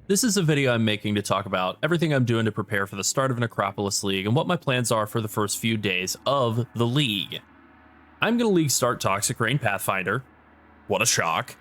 This is a video I'm making to talk about everything I'm doing to prepare for the start of Necropolis League and what my plans are for the first few days of the League. I'm going to League start Toxic Rain Pathfinder. What a shock.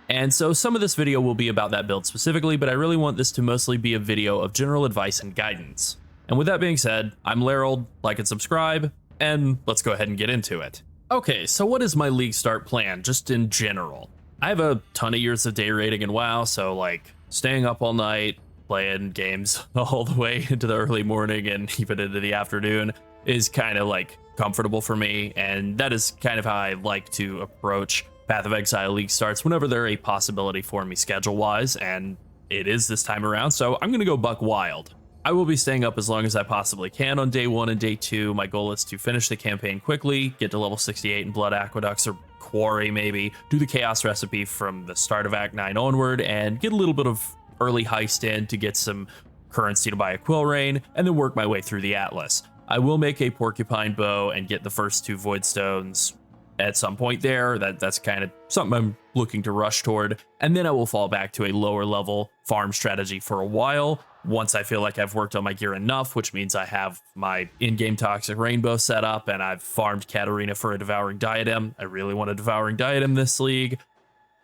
And so some of this video will be about that build specifically, but I really want this to mostly be a video of general advice and guidance. And with that being said, I'm Larold, like and subscribe, and let's go ahead and get into it. Okay, so what is my League start plan, just in general? I have a ton of years of day raiding in WoW, so like staying up all night, playing games all the way into the early morning and even into the afternoon is kind of like comfortable for me, and that is kind of how I like to approach Path of Exile League starts whenever they're a possibility for me schedule-wise, and it is this time around, so I'm going to go buck wild. I will be staying up as long as I possibly can on day 1 and day 2. My goal is to finish the campaign quickly, get to level 68 in Blood Aqueducts or Quarry maybe, do the Chaos recipe from the start of Act 9 onward, and get a little bit of early heist in to get some currency to buy a Quill Rain, and then work my way through the Atlas. I will make a Porcupine Bow and get the first 2 Void Stones at some point there. That's kind of something I'm looking to rush toward, and then I will fall back to a lower level farm strategy for a while once I feel like I've worked on my gear enough, which means I have my in-game Toxic Rainbow set up and I've farmed Katarina for a Devouring Diadem. I really want a Devouring Diadem this league.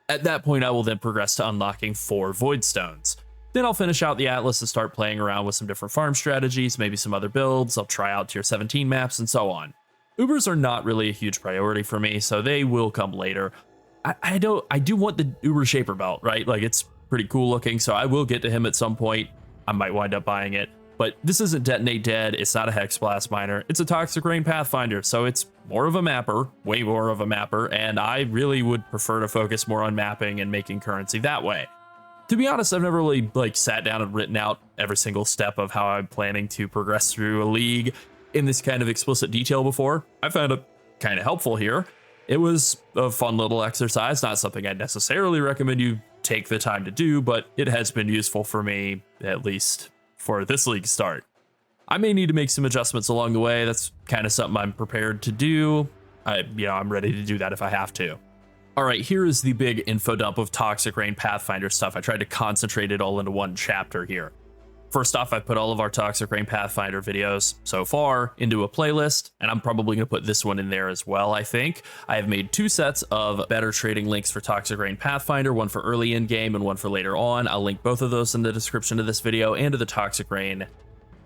At that point, I will then progress to unlocking 4 Void Stones. Then I'll finish out the Atlas and start playing around with some different farm strategies, maybe some other builds. I'll try out tier 17 maps and so on. Ubers are not really a huge priority for me, so they will come later. I do want the Uber Shaper belt, right? Like, it's pretty cool looking, so I will get to him at some point. I might wind up buying it, but this isn't Detonate Dead. It's not a Hex Blast Miner. It's a Toxic Rain Pathfinder, so it's more of a mapper, way more of a mapper, and I really would prefer to focus more on mapping and making currency that way. To be honest, I've never really sat down and written out every single step of how I'm planning to progress through a league in this kind of explicit detail before. I found it kind of helpful here. It was a fun little exercise, not something I'd necessarily recommend you take the time to do, but it has been useful for me, at least for this league start. I may need to make some adjustments along the way. That's kind of something I'm prepared to do. I'm ready to do that if I have to. All right, here is the big info dump of Toxic Rain Pathfinder stuff. I tried to concentrate it all into one chapter here. First off, I've put all of our Toxic Rain Pathfinder videos so far into a playlist, and I'm probably going to put this one in there as well, I think. I have made 2 sets of better trading links for Toxic Rain Pathfinder, one for early in-game and one for later on. I'll link both of those in the description of this video and to the Toxic Rain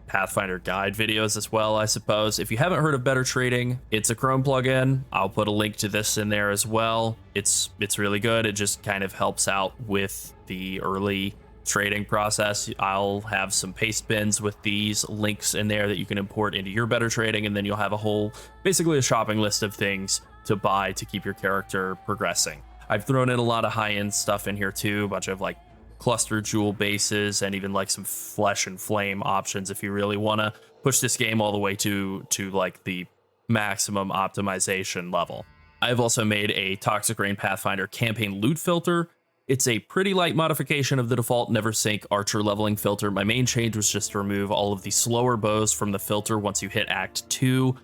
Pathfinder guide videos as well, I suppose. If you haven't heard of Better Trading, it's a Chrome plugin. I'll put a link to this in there as well. It's really good. It just kind of helps out with the early trading process. I'll have some paste bins with these links in there that you can import into your Better Trading, and then you'll have a whole, basically a shopping list of things to buy to keep your character progressing. I've thrown in a lot of high-end stuff in here too, a bunch of like cluster jewel bases and even like some flesh and flame options if you really want to push this game all the way to like the maximum optimization level. I've also made a Toxic Rain Pathfinder campaign loot filter. It's a pretty light modification of the default Never Sink Archer leveling filter. My main change was just to remove all of the slower bows from the filter once you hit Act 2.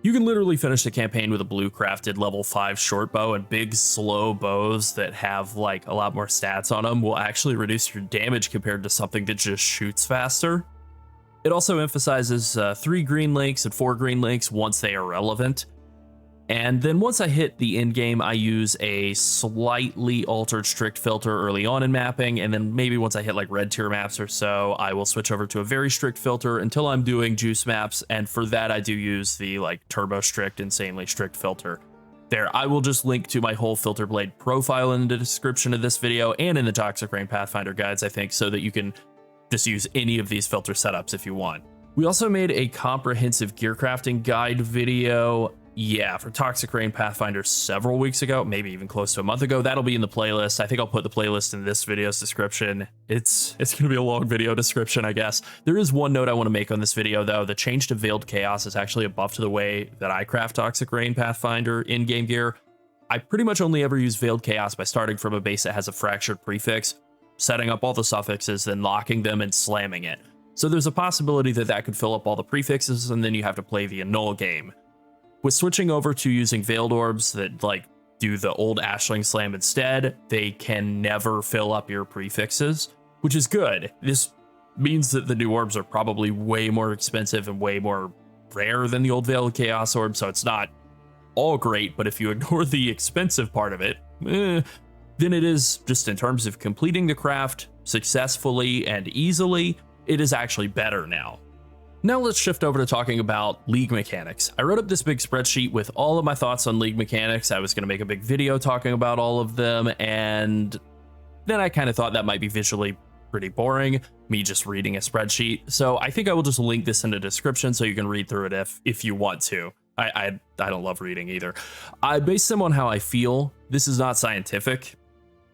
You can literally finish the campaign with a blue crafted level 5 short bow, and big slow bows that have like a lot more stats on them will actually reduce your damage compared to something that just shoots faster. It also emphasizes 3 green links and 4 green links once they are relevant. And then once I hit the end game, I use a slightly altered strict filter early on in mapping, and then maybe once I hit like red tier maps or so, I will switch over to a very strict filter until I'm doing juice maps, and for that I do use the like turbo strict, insanely strict filter. There, I will just link to my whole filter blade profile in the description of this video and in the Toxic Rain Pathfinder guides, I think, so that you can just use any of these filter setups if you want. We also made a comprehensive gear crafting guide video. Yeah, for Toxic Rain Pathfinder several weeks ago, maybe even close to a month ago. That'll be in the playlist. I think I'll put the playlist in this video's description. It's going to be a long video description, I guess. There is one note I want to make on this video, though. The change to Veiled Chaos is actually a buff to the way that I craft Toxic Rain Pathfinder in-game gear. I pretty much only ever use Veiled Chaos by starting from a base that has a fractured prefix, setting up all the suffixes, then locking them and slamming it. So there's a possibility that that could fill up all the prefixes, and then you have to play the annul game. With switching over to using Veiled Orbs that like do the old Ashling Slam instead, they can never fill up your prefixes. which is good. This means that the new orbs are probably way more expensive and way more rare than the old Veil of Chaos orb, so it's not all great, but if you ignore the expensive part of it, then it is, just in terms of completing the craft successfully and easily, it is actually better now. Now let's shift over to talking about League mechanics. I wrote up this big spreadsheet with all of my thoughts on League mechanics. I was going to make a big video talking about all of them, and then I kind of thought that might be visually pretty boring, me just reading a spreadsheet. So I think I will just link this in the description so you can read through it if you want to. I don't love reading either. I base them on how I feel. This is not scientific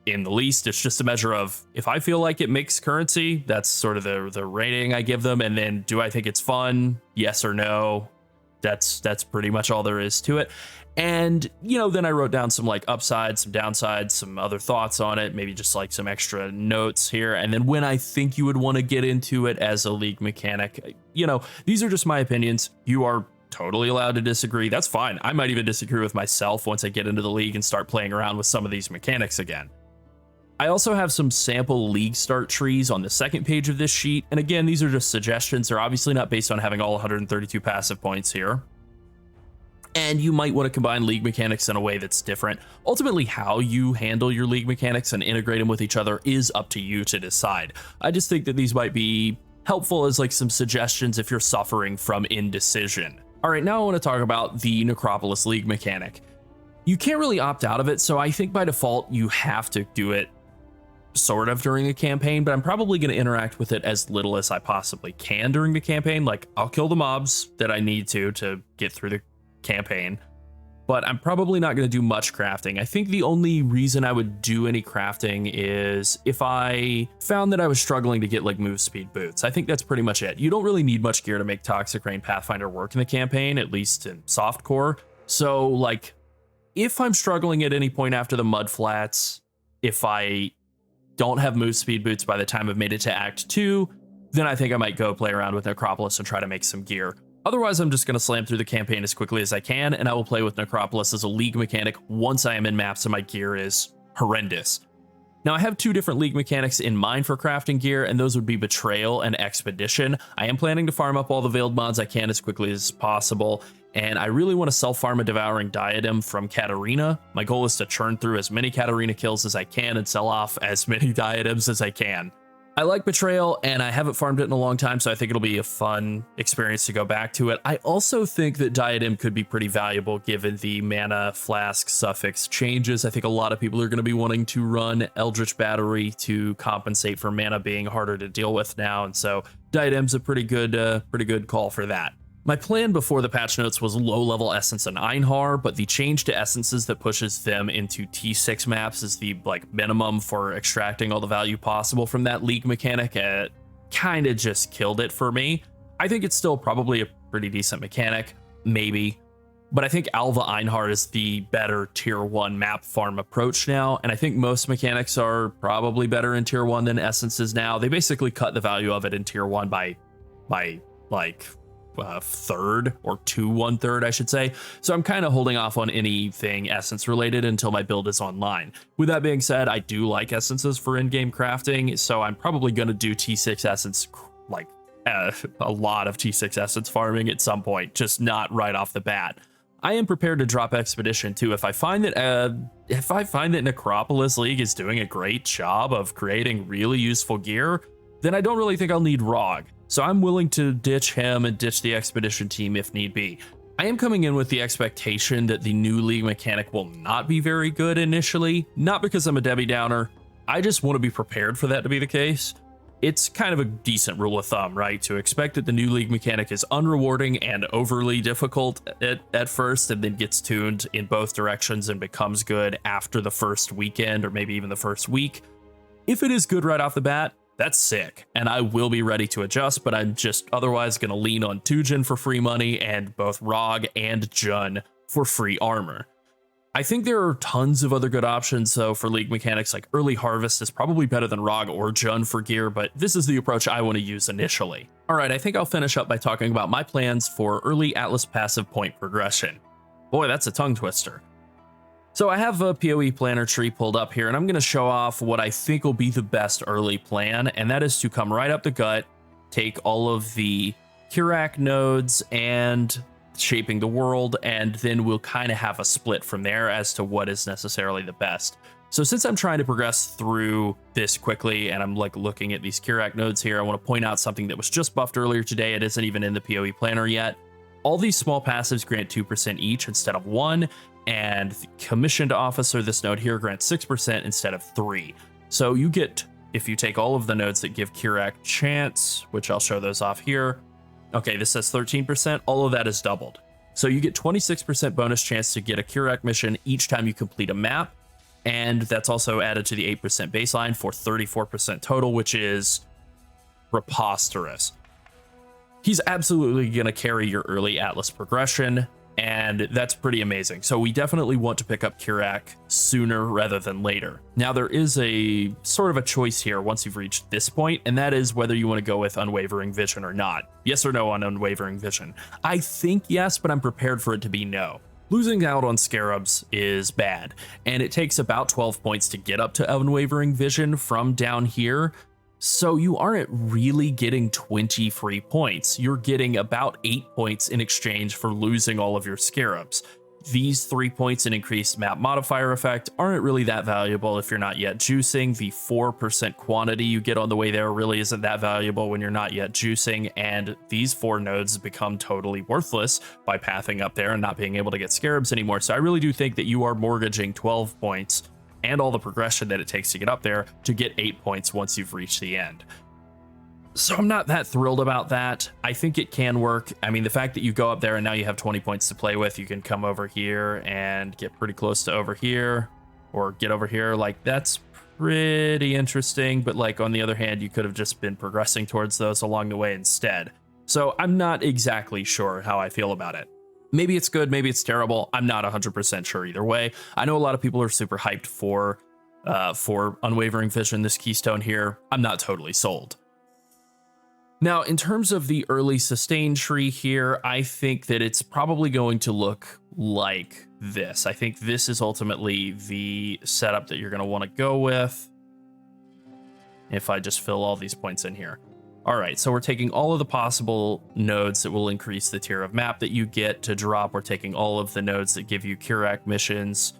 in the least. It's just a measure of, if I feel like it makes currency, that's sort of the rating I give them. And then, do I think it's fun? Yes or no? That's pretty much all there is to it. And, you know, then I wrote down some like upsides, some downsides, some other thoughts on it, maybe just like some extra notes here. And then when I think you would want to get into it as a League mechanic, you know, these are just my opinions. You are totally allowed to disagree. That's fine. I might even disagree with myself once I get into the League and start playing around with some of these mechanics again. I also have some sample League start trees on the second page of this sheet. And again, these are just suggestions. They're obviously not based on having all 132 passive points here. And you might want to combine League mechanics in a way that's different. Ultimately, how you handle your League mechanics and integrate them with each other is up to you to decide. I just think that these might be helpful as like some suggestions if you're suffering from indecision. All right, now I want to talk about the Necropolis League mechanic. You can't really opt out of it, so I think by default you have to do it sort of during the campaign, but I'm probably going to interact with it as little as I possibly can during the campaign. Like, I'll kill the mobs that I need to get through the campaign, but I'm probably not going to do much crafting. I think the only reason I would do any crafting is if I found that I was struggling to get like move speed boots. I think that's pretty much it. You don't really need much gear to make Toxic Rain Pathfinder work in the campaign, at least in softcore. So like, if I'm struggling at any point after the mud flats, if I don't have move speed boots by the time I've made it to Act 2, then I think I might go play around with Necropolis and try to make some gear. Otherwise, I'm just going to slam through the campaign as quickly as I can, and I will play with Necropolis as a League mechanic once I am in maps and my gear is horrendous. Now, I have two different League mechanics in mind for crafting gear, and those would be Betrayal and Expedition. I am planning to farm up all the Veiled mods I can as quickly as possible, and I really want to self-farm a Devouring Diadem from Katarina. My goal is to churn through as many Katarina kills as I can and sell off as many diadems as I can. I like Betrayal, and I haven't farmed it in a long time, so I think it'll be a fun experience to go back to it. I also think that Diadem could be pretty valuable given the mana flask suffix changes. I think a lot of people are going to be wanting to run Eldritch Battery to compensate for mana being harder to deal with now, and so Diadem's a pretty good call for that. My plan before the patch notes was low-level Essence and Einhar, but the change to Essences that pushes them into T6 maps is the like minimum for extracting all the value possible from that League mechanic. It kind of just killed it for me. I think it's still probably a pretty decent mechanic, maybe, but I think Alva Einhar is the better tier 1 map farm approach now, and I think most mechanics are probably better in tier 1 than Essences now. They basically cut the value of it in tier 1 by like third, or to 1/3, I should say. So I'm kind of holding off on anything essence related until my build is online. With that being said, I do like essences for in-game crafting, so I'm probably going to do T6 essence, like a lot of T6 essence farming at some point, just not right off the bat. I am prepared to drop Expedition too if I find that Necropolis League is doing a great job of creating really useful gear. Then I don't really think I'll need Rog. So I'm willing to ditch him and ditch the Expedition team if need be. I am coming in with the expectation that the new League mechanic will not be very good initially, not because I'm a Debbie Downer. I just want to be prepared for that to be the case. It's kind of a decent rule of thumb, right? To expect that the new League mechanic is unrewarding and overly difficult at first, and then gets tuned in both directions and becomes good after the first weekend or maybe even the first week. If it is good right off the bat, that's sick, and I will be ready to adjust, but I'm just otherwise going to lean on Tujin for free money and both Rog and Jun for free armor. I think there are tons of other good options, though, for League mechanics. Like Early Harvest is probably better than Rog or Jun for gear, but this is the approach I want to use initially. All right, I think I'll finish up by talking about my plans for early Atlas passive point progression. Boy, that's a tongue twister. So I have a PoE planner tree pulled up here, and I'm going to show off what I think will be the best early plan, and that is to come right up the gut, take all of the Kirac nodes and shaping the world, and then we'll kind of have a split from there as to what is necessarily the best. So since I'm trying to progress through this quickly and I'm like looking at these Kirac nodes here, I want to point out something that was just buffed earlier today. It isn't even in the PoE planner yet. All these small passives grant 2% each instead of 1, and the commissioned officer, this node here, grants 6% instead of 3. So you get, if you take all of the nodes that give Kirac chance, which I'll show those off here. Okay, this says 13%, all of that is doubled. So you get 26% bonus chance to get a Kirac mission each time you complete a map. And that's also added to the 8% baseline for 34% total, which is preposterous. He's absolutely going to carry your early Atlas progression, and that's pretty amazing. So we definitely want to pick up Kirac sooner rather than later. Now, there is a sort of a choice here once you've reached this point, and that is whether you want to go with Unwavering Vision or not. Yes or no on Unwavering Vision? I think yes, but I'm prepared for it to be no. Losing out on Scarabs is bad, and it takes about 12 points to get up to Unwavering Vision from down here, so you aren't really getting 20 free points. You're getting about 8 points in exchange for losing all of your Scarabs. These 3 points in increased map modifier effect aren't really that valuable if you're not yet juicing. The 4% quantity you get on the way there really isn't that valuable when you're not yet juicing, and these 4 nodes become totally worthless by pathing up there and not being able to get Scarabs anymore. So I really do think that you are mortgaging 12 points and all the progression that it takes to get up there to get 8 points once you've reached the end. So I'm not that thrilled about that. I think it can work. I mean, the fact that you go up there and now you have 20 points to play with, you can come over here and get pretty close to over here or get over here. Like, that's pretty interesting. But like, on the other hand, you could have just been progressing towards those along the way instead. So I'm not exactly sure how I feel about it. Maybe it's good, maybe it's terrible. I'm not 100% sure either way. I know a lot of people are super hyped for Unwavering Vision, this keystone here. I'm not totally sold. Now, in terms of the early sustain tree here, I think that it's probably going to look like this. I think this is ultimately the setup that you're going to want to go with. If I just fill all these points in here. All right, so we're taking all of the possible nodes that will increase the tier of map that you get to drop. We're taking all of the nodes that give you Kirac missions.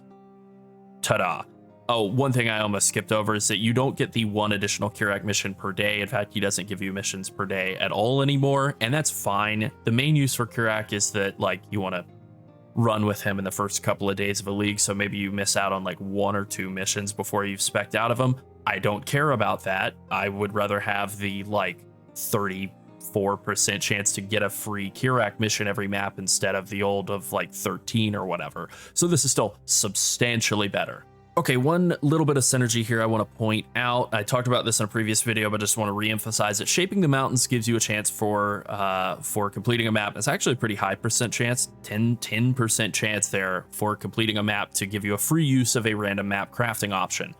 Ta-da. Oh, one thing I almost skipped over is that you don't get the 1 additional Kirac mission per day. In fact, he doesn't give you missions per day at all anymore, and that's fine. The main use for Kirac is that, like, you want to run with him in the first couple of days of a league, so maybe you miss out on like 1 or 2 missions before you've spec'd out of him. I don't care about that. I would rather have the, like, 34% chance to get a free Kirac mission every map instead of the old of like 13 or whatever. So this is still substantially better. Okay, one little bit of synergy here I want to point out. I talked about this in a previous video, but just want to reemphasize it. Shaping the mountains gives you a chance for completing a map. It's actually a pretty high percent chance, 10% chance there for completing a map to give you a free use of a random map crafting option.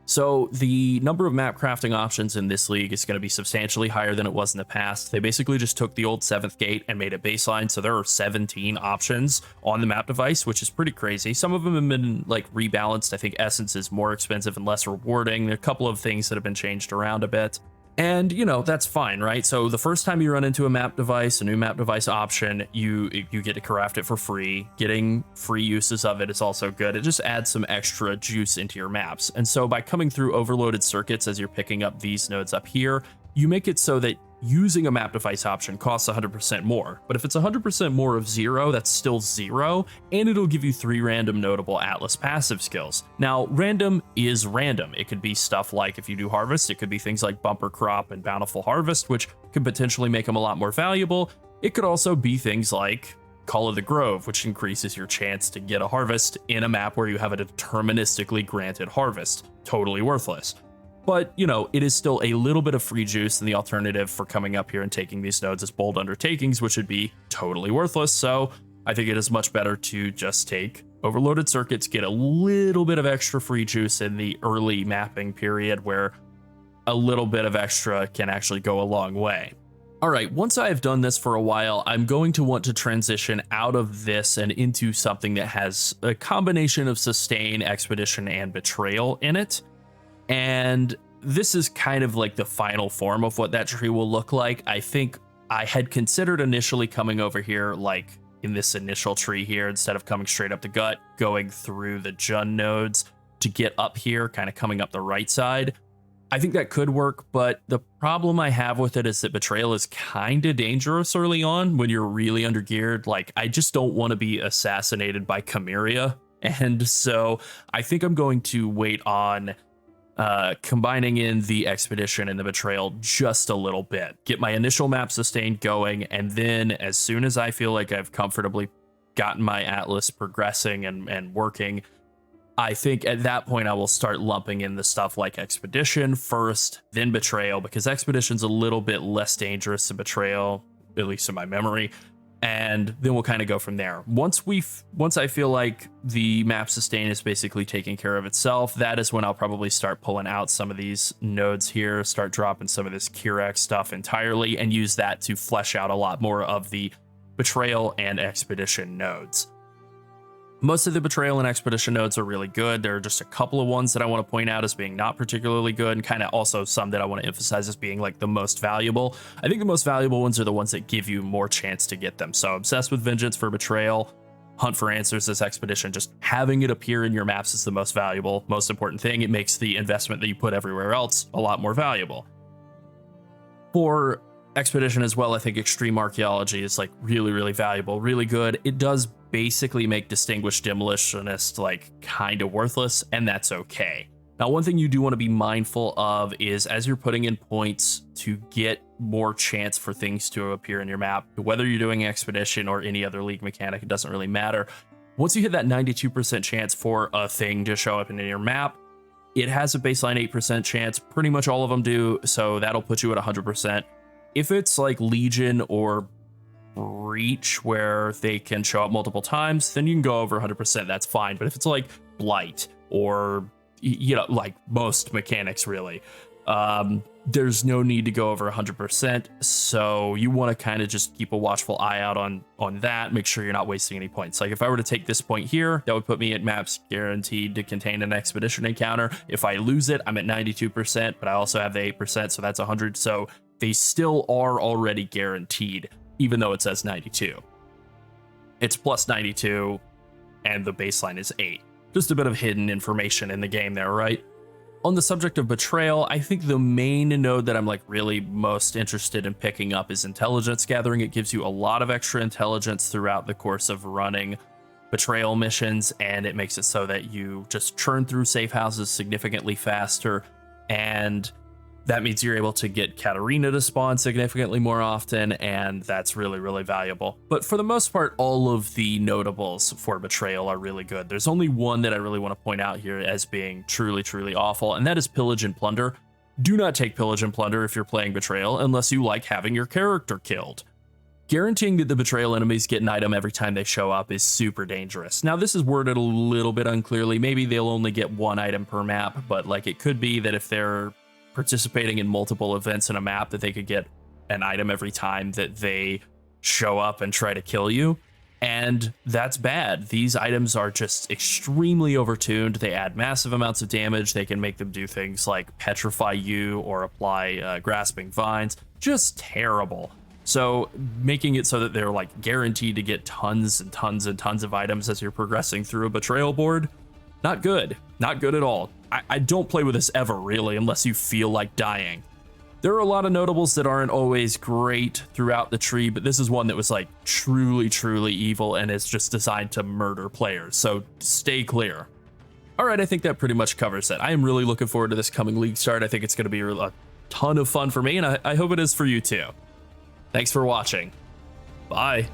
So the number of map crafting options in this league is going to be substantially higher than it was in the past. They basically just took the old 7th gate and made it baseline. So there are 17 options on the map device, which is pretty crazy. Some of them have been like rebalanced. I think Essence is more expensive and less rewarding. There are a couple of things that have been changed around a bit. And, you know, that's fine, right? So the first time you run into a map device, a new map device option, you get to craft it for free. Getting free uses of it is also good. It just adds some extra juice into your maps. And so by coming through overloaded circuits as you're picking up these nodes up here, you make it so that using a map device option costs 100% more. But if it's 100% more of 0, that's still 0, and it'll give you 3 random notable Atlas passive skills. Now, random is random. It could be stuff like, if you do harvest, it could be things like bumper crop and bountiful harvest, which could potentially make them a lot more valuable. It could also be things like Call of the Grove, which increases your chance to get a harvest in a map where you have a deterministically granted harvest. Totally worthless. But, you know, it is still a little bit of free juice, and the alternative for coming up here and taking these nodes is bold undertakings, which would be totally worthless. So I think it is much better to just take overloaded circuits, get a little bit of extra free juice in the early mapping period where a little bit of extra can actually go a long way. All right, once I have done this for a while, I'm going to want to transition out of this and into something that has a combination of sustain, expedition, and betrayal in it. And this is kind of like the final form of what that tree will look like. I think I had considered initially coming over here, like in this initial tree here, instead of coming straight up the gut, going through the Jun nodes to get up here, kind of coming up the right side. I think that could work, but the problem I have with it is that betrayal is kind of dangerous early on when you're really undergeared. Like, I just don't want to be assassinated by Chimeria. And so I think I'm going to wait on combining in the expedition and the betrayal just a little bit. Get my initial map sustained going, and then as soon as I feel like I've comfortably gotten my Atlas progressing and working, I think at that point I will start lumping in the stuff like expedition first, then betrayal, because expedition's a little bit less dangerous than betrayal, at least in my memory. And then we'll kind of go from there. Once I feel like the map sustain is basically taking care of itself, that is when I'll probably start pulling out some of these nodes here, start dropping some of this Kirax stuff entirely, and use that to flesh out a lot more of the betrayal and expedition nodes. Most of the betrayal and expedition nodes are really good. There are just a couple of ones that I want to point out as being not particularly good, and kind of also some that I want to emphasize as being like the most valuable. I think the most valuable ones are the ones that give you more chance to get them. So Obsessed with Vengeance for betrayal, Hunt for Answers as expedition. Just having it appear in your maps is the most valuable, most important thing. It makes the investment that you put everywhere else a lot more valuable. For expedition as well, I think Extreme Archaeology is like really, really valuable, really good. It does basically make Distinguished Demolitionist like kind of worthless, and that's okay. Now, one thing you do want to be mindful of is as you're putting in points to get more chance for things to appear in your map, whether you're doing expedition or any other league mechanic, it doesn't really matter. Once you hit that 92% chance for a thing to show up in your map, it has a baseline 8% chance. Pretty much all of them do, so that'll put you at 100%. If it's like Legion or Breach where they can show up multiple times, then you can go over 100%. That's fine. But if it's like Blight or, you know, like most mechanics really, there's no need to go over 100%. So you want to kind of just keep a watchful eye out on that. Make sure you're not wasting any points. Like if I were to take this point here, that would put me at maps guaranteed to contain an expedition encounter. If I lose it, I'm at 92%, but I also have the 8%, so that's 100. So they still are already guaranteed, even though it says 92. It's plus 92, and the baseline is 8. Just a bit of hidden information in the game there, right? On the subject of betrayal, I think the main node that I'm like really most interested in picking up is intelligence gathering. It gives you a lot of extra intelligence throughout the course of running betrayal missions, and it makes it so that you just churn through safe houses significantly faster, and that means you're able to get Katarina to spawn significantly more often, and that's really, really valuable. But for the most part, all of the notables for betrayal are really good. There's only one that I really want to point out here as being truly, truly awful, and that is Pillage and Plunder. Do not take Pillage and Plunder if you're playing betrayal unless you like having your character killed. Guaranteeing that the betrayal enemies get an item every time they show up is super dangerous. Now, this is worded a little bit unclearly. Maybe they'll only get one item per map, but like it could be that if they're participating in multiple events in a map that they could get an item every time that they show up and try to kill you. And that's bad. These items are just extremely overtuned. They add massive amounts of damage. They can make them do things like petrify you or apply grasping vines. Just terrible. So making it so that they're like guaranteed to get tons and tons and tons of items as you're progressing through a betrayal board, not good. Not good at all. I don't play with this ever, really, unless you feel like dying. There are a lot of notables that aren't always great throughout the tree, but this is one that was like truly, truly evil and is just designed to murder players, so stay clear. All right, I think that pretty much covers it. I am really looking forward to this coming league start. I think it's going to be a ton of fun for me, and I hope it is for you too. Thanks for watching. Bye.